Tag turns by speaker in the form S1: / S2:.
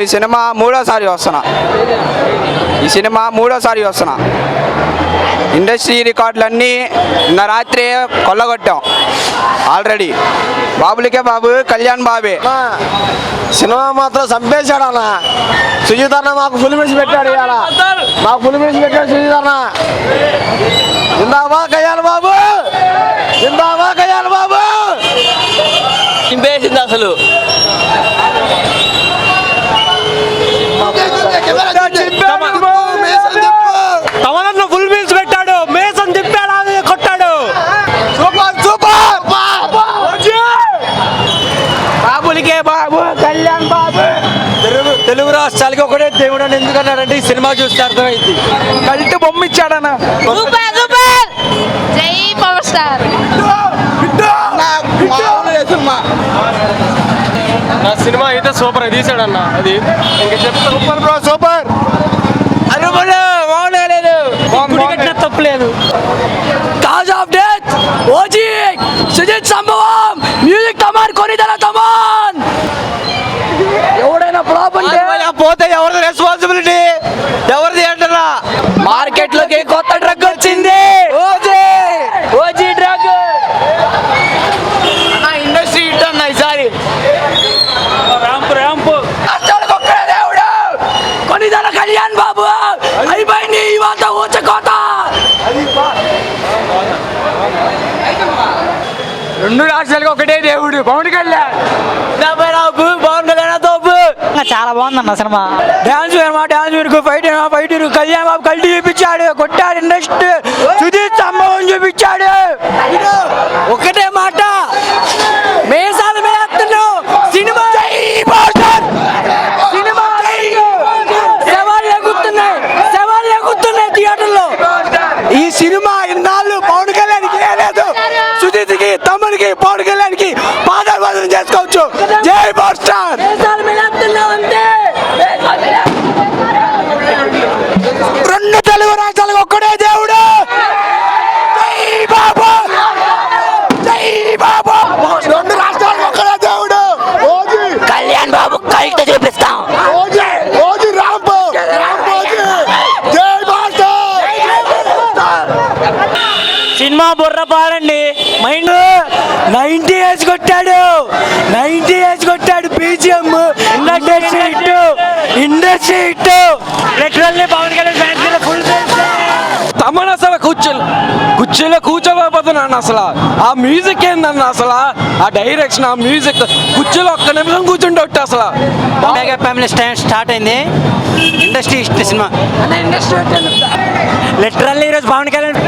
S1: ఈ సినిమా మూడోసారి వస్తున్నా ఇండస్ట్రీ రికార్డులన్నీ నిన్న రాత్రి కొల్లగొట్టాం ఆల్రెడీ. బాబులకే బాబు, కళ్యాణ్ బాబే.
S2: సినిమా మాత్రం చంపేశాడు అన్న. సుజిత్ అన్న మాకు ఫుల్ మిస్ పెట్టాడు. మాకు ఫుల్ మిస్ పెట్టాడు సుజిత్ అన్న. జిందాబాద్ కళ్యాణ్ బాబు, జిందాబాద్ కళ్యాణ్ బాబు.
S3: చింపేసింది అసలు.
S2: తమనన్న ఫుల్ మిస్ పెట్టాడు, మేసన్ తిప్పాడు, కొట్టాడు. Super super.
S1: బాబులకే బాబు, కళ్యాణ్ బాబు.
S2: తెలుగు రాష్ట్రాలకి ఒకటే దేవుడు అని ఎందుకన్నాడంటే ఈ సినిమా చూస్తే అర్థమైంది.
S1: కల్ట్ బొమ్మ ఇచ్చాడన్న.
S4: జై పవర్ స్టార్.
S2: నా సినిమా అయితే సూపర్ తీసాడన్న. అది ఇంకా చెప్తా. Super bro, super. తప్పలేదు. Cause of death OG Sujith సంభవం. మ్యూజిక్ తమాన్, కొనిదల తమాన్. ఎవడైనా ఫ్లాప్ అంటే పోతే ఎవరిది రెస్పాన్సిబిలిటీ? ఎవరిది అంటారా? మార్కెట్ లోకి కొత్త డ్రగ్ వచ్చింది, ఓజీ డ్రగ్. ఇండస్ట్రీ హిట్ అన్న ఈసారి. రాంపు దేవుడు కొనిదల కళ్యాణ్ బాబు. అయిపోయింది ఇవాళ ఊచకోత. రెండు రాష్ట్రాలకు ఒకటే దేవుడు పవన్ కళ్యాణ్.
S3: చాలా బాగుందన్న cinema.
S2: Dance fight Kalyan Babu కల్టీ చూపించాడు, కొట్టాడు. ఇండస్ట్రీ సుధీర్ సంభవం చూపించాడు. ఒకటే మాట, మేసాల మీద సినిమా శవాలు ఎగుతున్నాయి థియేటర్లో. ఈ సినిమా ఇన్నాళ్ళు పవన్ కళ్యాణ్కి లేదు, సుధీర్కి, తమ్ముడికి, పవన్ కళ్యాణ్కి పాదాభివందనం చేసుకోవచ్చు. జై పవర్ స్టార్. రెండు తెలుగు రాష్ట్రాలకు ఒక్కడే దేవుడు. జై బాబు, జై బాబు. రెండు రాష్ట్రాలకు ఒక్కడే దేవుడు.
S3: కళ్యాణ్ బాబు కల్ట్ చూపిస్తాం.
S2: సినిమా బుర్ర పాడండి. మైండ్ 90 ఏజ్ కొట్టాడు, 90 ఏజ్ కొట్టాడు. BGM industry hit. Literally Pawan Kalyan full Thaman అసలు కుర్చీలో కూర్చోలేకపోతున్నాను. అసలు ఆ మ్యూజిక్ ఏందన్న, అసలు ఆ డైరెక్షన్, ఆ మ్యూజిక్. కుర్చీలో ఒక్క నిమిషం కూర్చుంటే అసలు
S3: మెగా ఫ్యామిలీ స్టార్ట్ అయింది. Industry hit cinema.
S2: లిటరల్లీ ఈరోజు పవన్ కళ్యాణ్